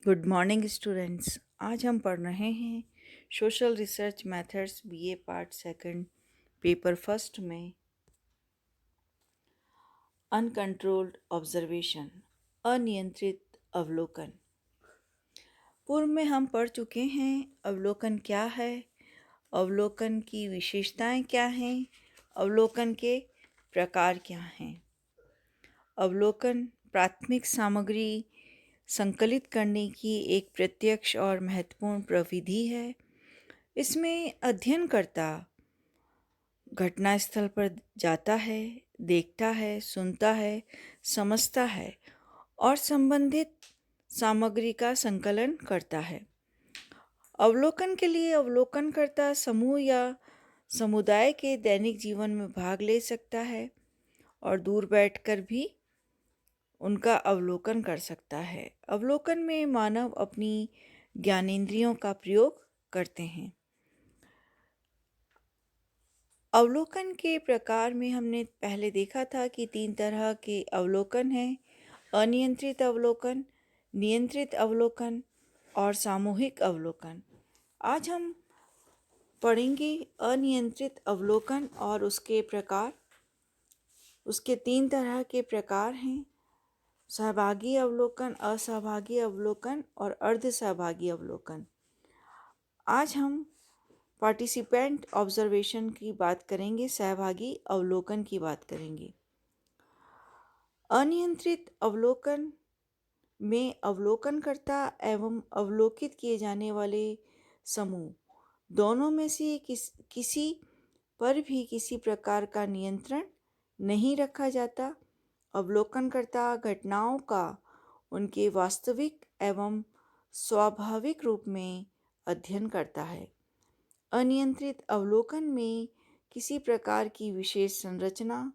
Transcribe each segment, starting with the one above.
Good morning students. आज हम पढ़ रहे हैं social research methods BA part second paper first में अनकंट्रोल्ड ऑब्जर्वेशन, अनियंत्रित अवलोकन। पूर्व में हम पढ़ चुके हैं अवलोकन क्या है, अवलोकन की विशेषताएं क्या हैं, अवलोकन के प्रकार क्या हैं। अवलोकन प्राथमिक सामग्री संकलित करने की एक प्रत्यक्ष और महत्वपूर्ण प्रविधि है। इसमें अध्ययनकर्ता घटनास्थल पर जाता है, देखता है, सुनता है, समझता है और संबंधित सामग्री का संकलन करता है। अवलोकन के लिए अवलोकनकर्ता समूह या समुदाय के दैनिक जीवन में भाग ले सकता है और दूर बैठकर भी उनका अवलोकन कर सकता है। अवलोकन में मानव अपनी ज्ञानेंद्रियों का प्रयोग करते हैं। अवलोकन के प्रकार में हमने पहले देखा था कि 3 तरह के अवलोकन हैं: अनियंत्रित अवलोकन, नियंत्रित अवलोकन और सामूहिक अवलोकन। आज हम पढ़ेंगे अनियंत्रित अवलोकन और उसके प्रकार। उसके 3 तरह के प्रकार हैं: सहभागी अवलोकन, असहभागी अवलोकन और अर्ध सहभागी अवलोकन। आज हम पार्टिसिपेंट ऑब्जर्वेशन की बात करेंगे, सहभागी अवलोकन की बात करेंगे। अनियंत्रित अवलोकन में अवलोकनकर्ता एवं अवलोकित किए जाने वाले समूह दोनों में से किसी पर भी किसी प्रकार का नियंत्रण नहीं रखा जाता। अवलोकनकर्ता घटनाओं का उनके वास्तविक एवं स्वाभाविक रूप में अध्ययन करता है। अनियंत्रित अवलोकन में किसी प्रकार की विशेष संरचना,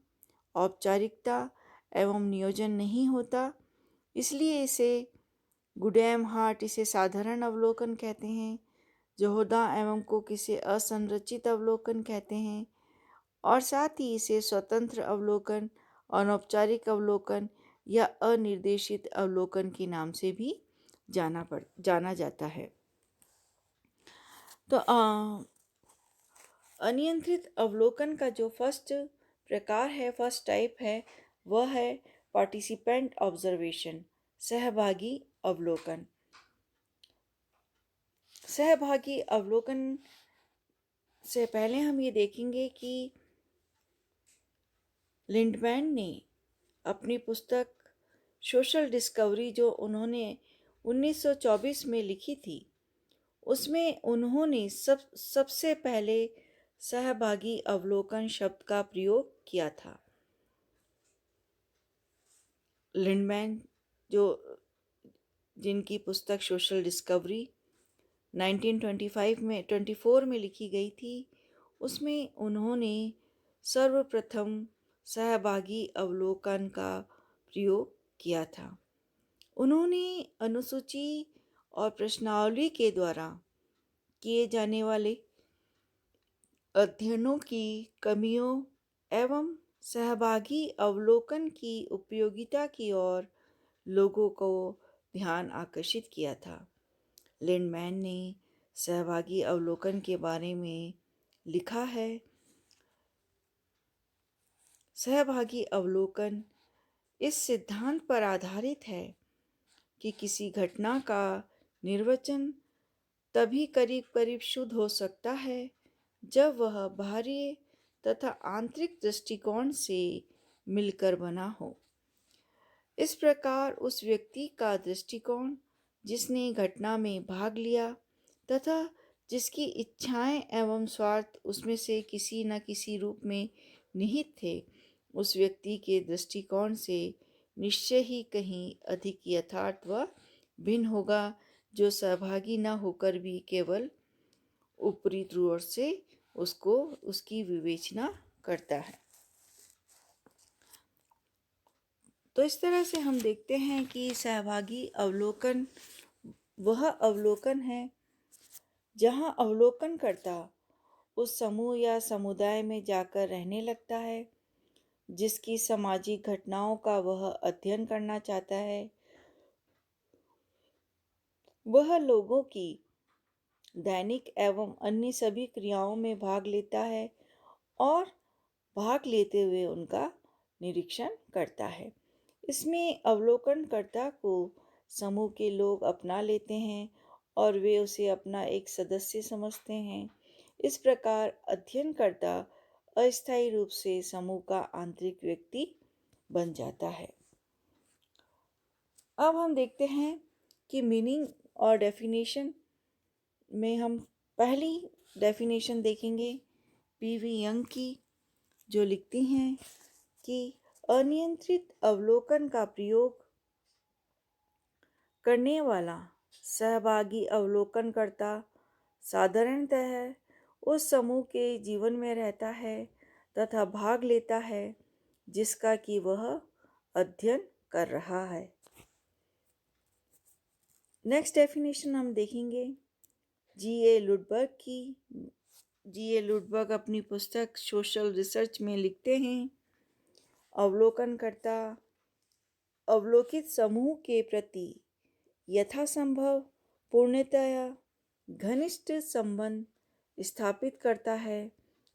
औपचारिकता एवं नियोजन नहीं होता, इसलिए इसे गुडैम हार्ट इसे साधारण अवलोकन कहते हैं। जोहदा एवं कुक इसे असंरचित अवलोकन कहते हैं और साथ ही इसे स्वतंत्र अवलोकन, अनौपचारिक अवलोकन या अनिर्देशित अवलोकन के नाम से भी जाना जाता है। तो अनियंत्रित अवलोकन का जो फर्स्ट प्रकार है, फर्स्ट टाइप है, वह है पार्टिसिपेंट ऑब्जर्वेशन, सहभागी अवलोकन। सहभागी अवलोकन से पहले हम ये देखेंगे कि लिंडमैन ने अपनी पुस्तक सोशल डिस्कवरी जो उन्होंने 1924 में लिखी थी, उसमें उन्होंने सबसे पहले सहभागी अवलोकन शब्द का प्रयोग किया था। लिंडमैन जिनकी पुस्तक सोशल डिस्कवरी 1924 में लिखी गई थी, उसमें उन्होंने सर्वप्रथम सहभागी अवलोकन का प्रयोग किया था। उन्होंने अनुसूची और प्रश्नावली के द्वारा किए जाने वाले अध्ययनों की कमियों एवं सहभागी अवलोकन की उपयोगिता की ओर लोगों को ध्यान आकर्षित किया था। लिंडमैन ने सहभागी अवलोकन के बारे में लिखा है: सहभागी अवलोकन इस सिद्धांत पर आधारित है कि किसी घटना का निर्वचन तभी करीब करीब शुद्ध हो सकता है जब वह बाहरी तथा आंतरिक दृष्टिकोण से मिलकर बना हो। इस प्रकार उस व्यक्ति का दृष्टिकोण जिसने घटना में भाग लिया तथा जिसकी इच्छाएं एवं स्वार्थ उसमें से किसी न किसी रूप में निहित थे, उस व्यक्ति के दृष्टिकोण से निश्चय ही कहीं अधिक यथार्थ व भिन्न होगा, जो सहभागी न होकर भी केवल ऊपरी तौर से उसकी विवेचना करता है। तो इस तरह से हम देखते हैं कि सहभागी अवलोकन वह अवलोकन है जहां अवलोकनकर्ता उस समूह या समुदाय में जाकर रहने लगता है जिसकी सामाजिक घटनाओं का वह अध्ययन करना चाहता है। वह लोगों की दैनिक एवं अन्य सभी क्रियाओं में भाग लेता है और भाग लेते हुए उनका निरीक्षण करता है। इसमें अवलोकनकर्ता को समूह के लोग अपना लेते हैं और वे उसे अपना एक सदस्य समझते हैं। इस प्रकार अध्ययनकर्ता अस्थायी रूप से समूह का आंतरिक व्यक्ति बन जाता है। अब हम देखते हैं कि मीनिंग और डेफिनेशन में हम पहली डेफिनेशन देखेंगे पीवी यंग की, जो लिखती हैं कि अनियंत्रित अवलोकन का प्रयोग करने वाला सहभागी अवलोकनकर्ता साधारणतः उस समूह के जीवन में रहता है तथा भाग लेता है जिसका कि वह अध्ययन कर रहा है। नेक्स्ट डेफिनेशन हम देखेंगे जी.ए. लुडबर्ग की। जी.ए. लुडबर्ग अपनी पुस्तक सोशल रिसर्च में लिखते हैं, अवलोकनकर्ता अवलोकित समूह के प्रति यथासंभव पूर्णतया घनिष्ठ संबंध स्थापित करता है,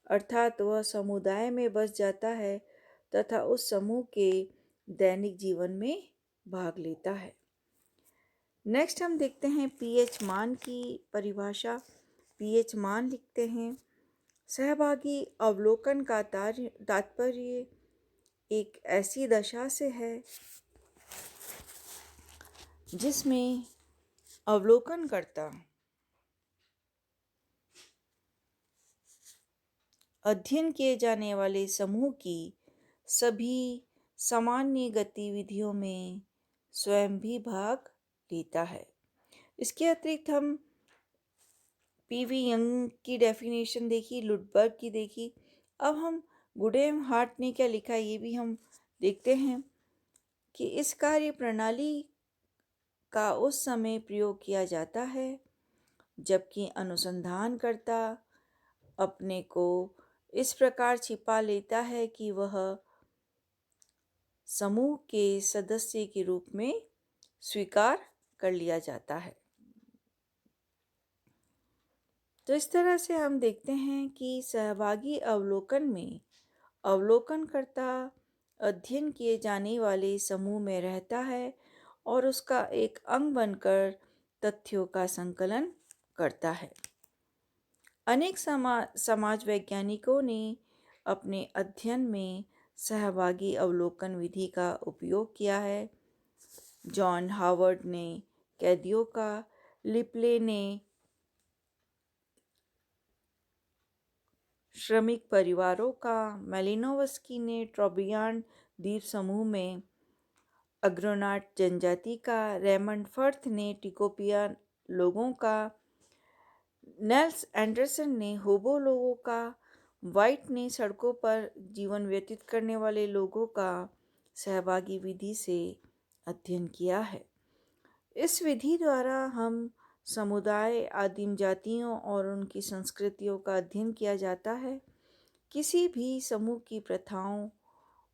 अर्थात वह समुदाय में बस जाता है तथा उस समूह के दैनिक जीवन में भाग लेता है। नेक्स्ट हम देखते हैं पीएच मान की परिभाषा। पीएच मान लिखते हैं, सहभागी अवलोकन का तात्पर्य एक ऐसी दशा से है जिसमें अवलोकनकर्ता अध्ययन किए जाने वाले समूह की सभी सामान्य गतिविधियों में स्वयं भी भाग लेता है। इसके अतिरिक्त हम पीवी यंग की डेफिनेशन देखी, लुडबर्ग की देखी। अब हम गुडेम हार्ट ने क्या लिखा ये भी हम देखते हैं कि इस कार्य प्रणाली का उस समय प्रयोग किया जाता है जबकि अनुसंधानकर्ता अपने को इस प्रकार छिपा लेता है कि वह समूह के सदस्य के रूप में स्वीकार कर लिया जाता है। तो इस तरह से हम देखते हैं कि सहभागी अवलोकन में अवलोकनकर्ता अध्ययन किए जाने वाले समूह में रहता है और उसका एक अंग बनकर तथ्यों का संकलन करता है। अनेक समाज वैज्ञानिकों ने अपने अध्ययन में सहभागी अवलोकन विधि का उपयोग किया है। जॉन हावर्ड ने कैदियों का, लिपले ने श्रमिक परिवारों का, मेलिनोवस्की ने ट्रोबियान द्वीप समूह में अग्रोनाट जनजाति का, रेमंड फर्थ ने टिकोपिया लोगों का, नेल्स एंडरसन ने होबो लोगों का, वाइट ने सड़कों पर जीवन व्यतीत करने वाले लोगों का सहभागी विधि से अध्ययन किया है। इस विधि द्वारा हम समुदाय, आदिम जातियों और उनकी संस्कृतियों का अध्ययन किया जाता है। किसी भी समूह की प्रथाओं,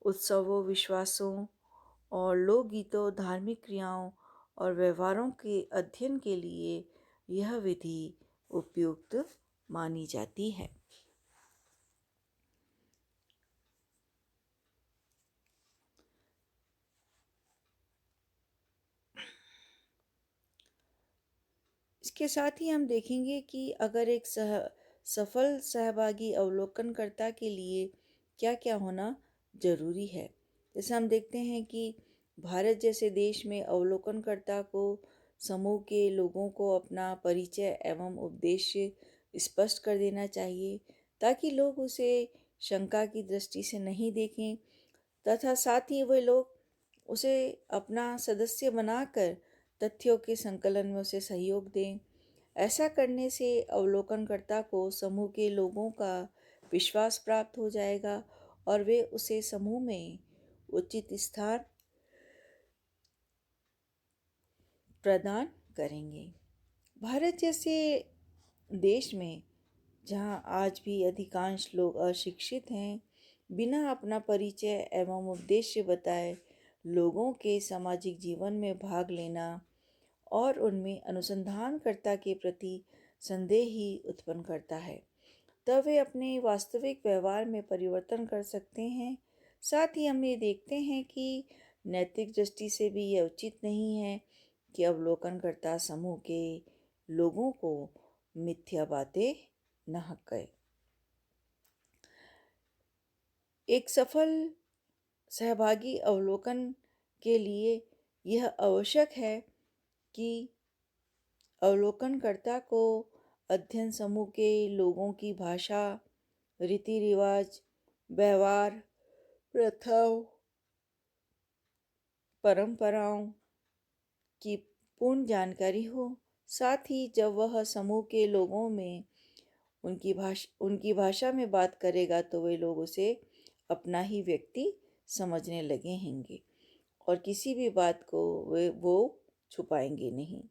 उत्सवों, विश्वासों और लोकगीतों, धार्मिक क्रियाओं और व्यवहारों के अध्ययन के लिए यह विधि उपयुक्त मानी जाती है। इसके साथ ही हम देखेंगे कि अगर एक सफल सहभागी अवलोकनकर्ता के लिए क्या क्या होना जरूरी है। जैसे हम देखते हैं कि भारत जैसे देश में अवलोकनकर्ता को समूह के लोगों को अपना परिचय एवं उद्देश्य स्पष्ट कर देना चाहिए ताकि लोग उसे शंका की दृष्टि से नहीं देखें तथा साथ ही वे लोग उसे अपना सदस्य बनाकर तथ्यों के संकलन में उसे सहयोग दें। ऐसा करने से अवलोकनकर्ता को समूह के लोगों का विश्वास प्राप्त हो जाएगा और वे उसे समूह में उचित स्थान प्रदान करेंगे। भारत जैसे देश में जहाँ आज भी अधिकांश लोग अशिक्षित हैं, बिना अपना परिचय एवं उद्देश्य बताए लोगों के सामाजिक जीवन में भाग लेना और उनमें अनुसंधानकर्ता के प्रति संदेह ही उत्पन्न करता है, तब वे अपने वास्तविक व्यवहार में परिवर्तन कर सकते हैं। साथ ही हम ये देखते हैं कि नैतिक दृष्टि से भी यह उचित नहीं है कि अवलोकनकर्ता समूह के लोगों को मिथ्या बातें नाहक कहे। एक सफल सहभागी अवलोकन के लिए यह आवश्यक है कि अवलोकनकर्ता को अध्ययन समूह के लोगों की भाषा, रीति रिवाज, व्यवहार, प्रथाओं, परंपराओं की पूर्ण जानकारी हो। साथ ही जब वह समूह के लोगों में उनकी भाषा में बात करेगा तो वे लोग उसे अपना ही व्यक्ति समझने लगे होंगे और किसी भी बात को वो छुपाएंगे नहीं।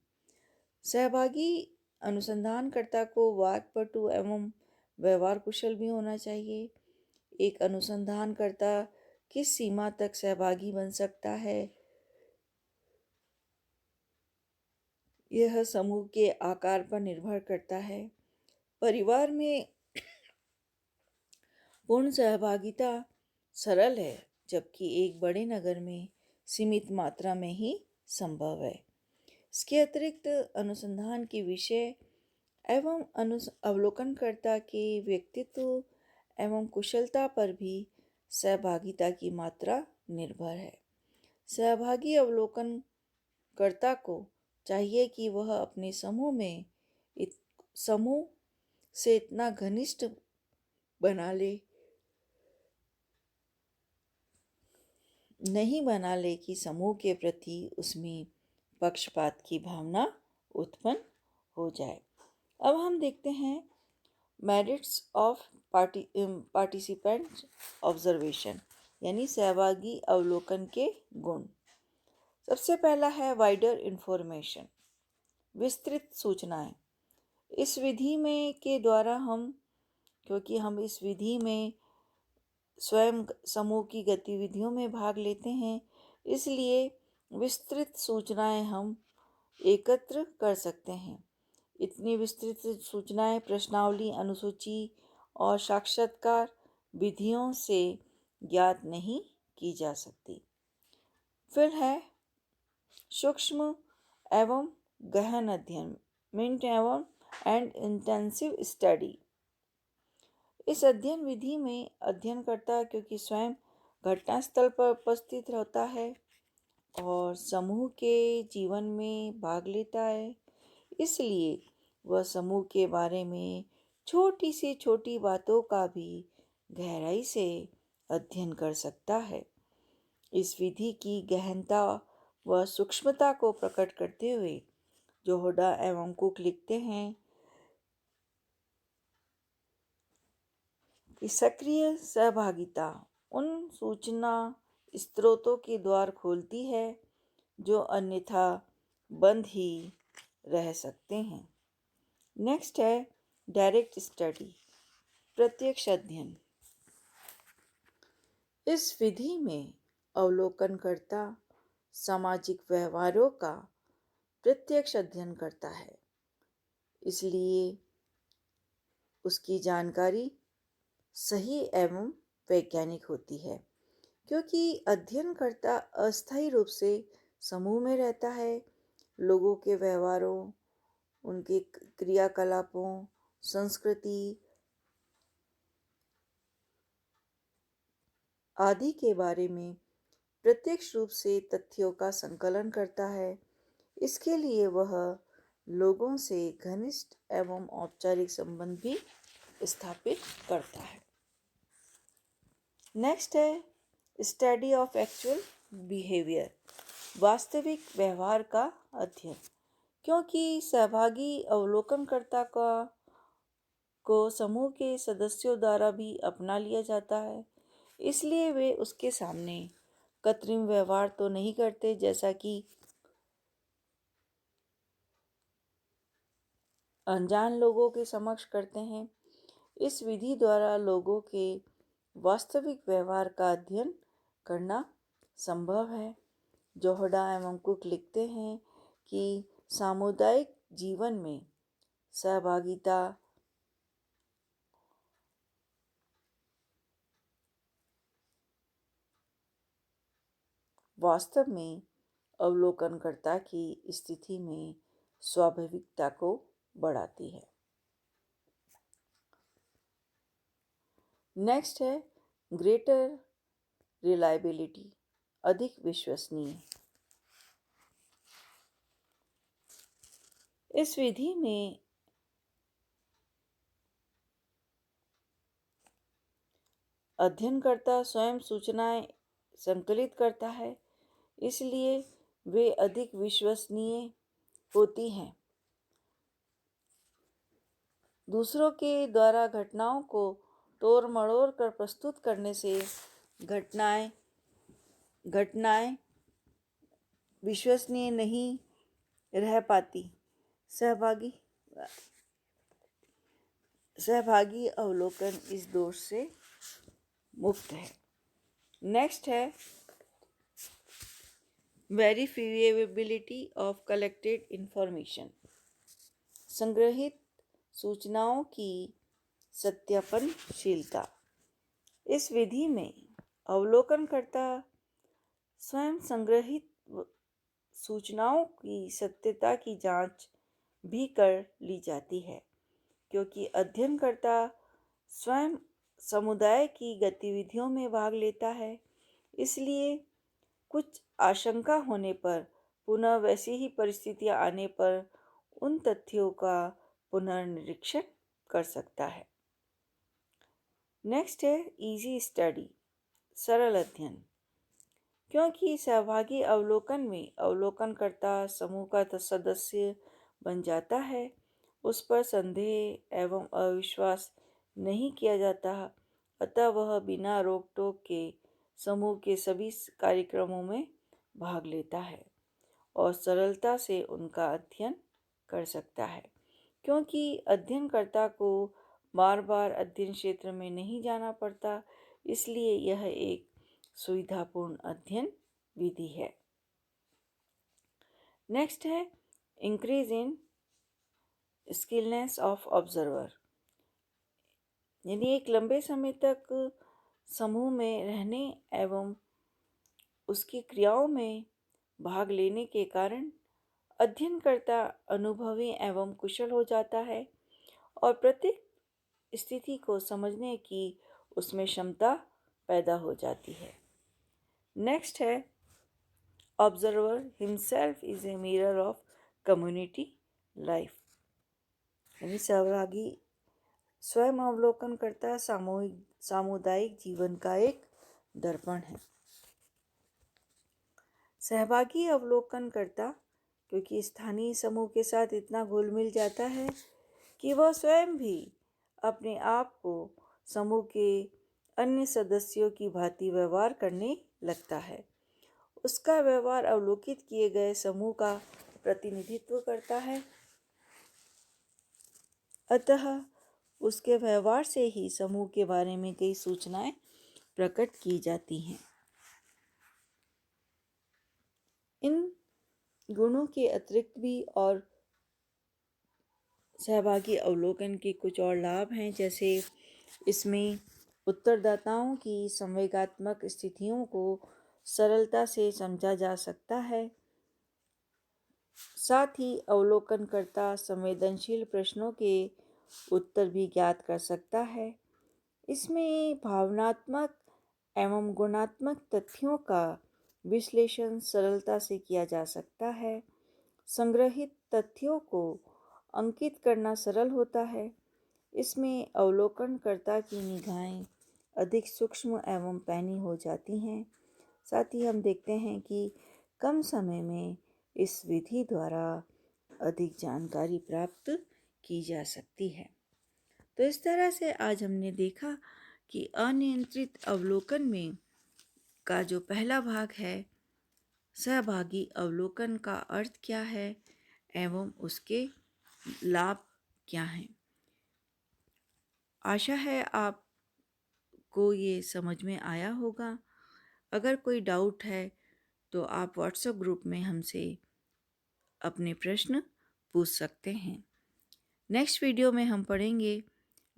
सहभागी अनुसंधानकर्ता को वाक्पटु एवं व्यवहार कुशल भी होना चाहिए। एक अनुसंधानकर्ता किस सीमा तक सहभागी बन सकता है, यह समूह के आकार पर निर्भर करता है। परिवार में पूर्ण सहभागिता सरल है, जबकि एक बड़े नगर में सीमित मात्रा में ही संभव है। इसके अतिरिक्त अनुसंधान के विषय एवं अवलोकनकर्ता के व्यक्तित्व एवं कुशलता पर भी सहभागिता की मात्रा निर्भर है। सहभागी अवलोकनकर्ता को चाहिए कि वह अपने समूह से इतना घनिष्ठ नहीं बना ले कि समूह के प्रति उसमें पक्षपात की भावना उत्पन्न हो जाए। अब हम देखते हैं मेरिट्स ऑफ पार्टिसिपेंट ऑब्जर्वेशन, यानी सहभागी अवलोकन के गुण। सबसे पहला है वाइडर इंफॉर्मेशन, विस्तृत सूचनाएं। इस विधि में के द्वारा क्योंकि हम इस विधि में स्वयं समूह की गतिविधियों में भाग लेते हैं, इसलिए विस्तृत सूचनाएं हम एकत्र कर सकते हैं। इतनी विस्तृत सूचनाएं प्रश्नावली, अनुसूची और साक्षात्कार विधियों से ज्ञात नहीं की जा सकती। फिर है सूक्ष्म एवं गहन अध्ययन, मिंट एंड इंटेंसिव स्टडी। इस अध्ययन विधि में अध्ययनकर्ता क्योंकि स्वयं घटनास्थल पर उपस्थित रहता है और समूह के जीवन में भाग लेता है, इसलिए वह समूह के बारे में छोटी से छोटी बातों का भी गहराई से अध्ययन कर सकता है। इस विधि की गहनता व सूक्ष्मता को प्रकट करते हुए जोहड़ा एवं कुक लिखते हैं कि सक्रिय सहभागिता उन सूचना स्रोतों के द्वार खोलती है जो अन्यथा बंद ही रह सकते हैं। नेक्स्ट है डायरेक्ट स्टडी, प्रत्यक्ष अध्ययन। इस विधि में अवलोकनकर्ता सामाजिक व्यवहारों का प्रत्यक्ष अध्ययन करता है, इसलिए उसकी जानकारी सही एवं वैज्ञानिक होती है। क्योंकि अध्ययनकर्ता अस्थायी रूप से समूह में रहता है, लोगों के व्यवहारों, उनके क्रियाकलापों, संस्कृति आदि के बारे में प्रत्यक्ष रूप से तथ्यों का संकलन करता है। इसके लिए वह लोगों से घनिष्ठ एवं औपचारिक संबंध भी स्थापित करता है। नेक्स्ट है स्टडी ऑफ एक्चुअल बिहेवियर, वास्तविक व्यवहार का अध्ययन। क्योंकि सहभागी अवलोकनकर्ता को समूह के सदस्यों द्वारा भी अपना लिया जाता है, इसलिए वे उसके सामने कृत्रिम व्यवहार तो नहीं करते जैसा कि अनजान लोगों के समक्ष करते हैं। इस विधि द्वारा लोगों के वास्तविक व्यवहार का अध्ययन करना संभव है। जोहड़ा एवं कुक लिखते हैं कि सामुदायिक जीवन में सहभागिता वास्तव में अवलोकनकर्ता की स्थिति में स्वाभाविकता को बढ़ाती है। नेक्स्ट है ग्रेटर रिलायबिलिटी, अधिक विश्वसनीय। इस विधि में अध्ययनकर्ता स्वयं सूचनाएं संकलित करता है, इसलिए वे अधिक विश्वसनीय होती हैं। दूसरों के द्वारा घटनाओं को तोड़ मड़ोड़ कर प्रस्तुत करने से घटनाएं विश्वसनीय नहीं रह पाती। सहभागी अवलोकन इस दोष से मुक्त है। नेक्स्ट है वेरिफिएबिलिटी ऑफ कलेक्टेड इंफॉर्मेशन, संग्रहित सूचनाओं की सत्यापनशीलता। इस विधि में अवलोकनकर्ता स्वयं संग्रहित सूचनाओं की सत्यता की जांच भी कर ली जाती है, क्योंकि अध्ययनकर्ता स्वयं समुदाय की गतिविधियों में भाग लेता है। इसलिए कुछ आशंका होने पर, पुनः वैसी ही परिस्थितियां आने पर उन तथ्यों का पुनर्निरीक्षण कर सकता है। नेक्स्ट है इजी स्टडी, सरल अध्ययन। क्योंकि सहभागी अवलोकन में अवलोकनकर्ता समूह का सदस्य बन जाता है, उस पर संदेह एवं अविश्वास नहीं किया जाता, अतः वह बिना रोक टोक के समूह के सभी कार्यक्रमों में भाग लेता है और सरलता से उनका अध्ययन कर सकता है। क्योंकि अध्ययनकर्ता को बार बार अध्ययन क्षेत्र में नहीं जाना पड़ता, इसलिए यह एक सुविधापूर्ण अध्ययन विधि है। नेक्स्ट है इंक्रीज इन स्किलनेस ऑफ ऑब्जर्वर, यानी एक लंबे समय तक समूह में रहने एवं उसकी क्रियाओं में भाग लेने के कारण अध्ययनकर्ता अनुभवी एवं कुशल हो जाता है और प्रत्येक स्थिति को समझने की उसमें क्षमता पैदा हो जाती है। नेक्स्ट है observer himself is a mirror of community life, यानी सहभागी स्वयं अवलोकन करता सामुदायिक जीवन का एक दर्पण है। सहभागी अवलोकन करता क्योंकि स्थानीय समूह के साथ इतना घुल मिल जाता है कि वह स्वयं भी अपने आप को समूह के अन्य सदस्यों की भांति व्यवहार करने लगता है। उसका व्यवहार अवलोकित किए गए समूह का प्रतिनिधित्व करता है, अतः उसके व्यवहार से ही समूह के बारे में कई सूचनाएं प्रकट की जाती हैं। इन गुणों के अतिरिक्त भी और सहभागी अवलोकन के कुछ और लाभ हैं, जैसे इसमें उत्तरदाताओं की संवेगात्मक स्थितियों को सरलता से समझा जा सकता है। साथ ही अवलोकनकर्ता संवेदनशील प्रश्नों के उत्तर भी ज्ञात कर सकता है। इसमें भावनात्मक एवं गुणात्मक तथ्यों का विश्लेषण सरलता से किया जा सकता है। संग्रहित तथ्यों को अंकित करना सरल होता है। इसमें अवलोकनकर्ता की निगाहें अधिक सूक्ष्म एवं पैनी हो जाती हैं। साथ ही हम देखते हैं कि कम समय में इस विधि द्वारा अधिक जानकारी प्राप्त की जा सकती है। तो इस तरह से आज हमने देखा कि अनियंत्रित अवलोकन में का जो पहला भाग है, सहभागी अवलोकन का अर्थ क्या है एवं उसके लाभ क्या हैं। आशा है आपको ये समझ में आया होगा। अगर कोई डाउट है तो आप व्हाट्सएप ग्रुप में हमसे अपने प्रश्न पूछ सकते हैं। नेक्स्ट वीडियो में हम पढ़ेंगे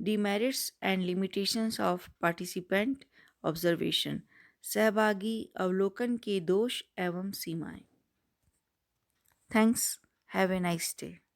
demerits and limitations of participant observation, सहभागी अवलोकन के दोष एवं सीमाएं। Thanks. Have a nice day.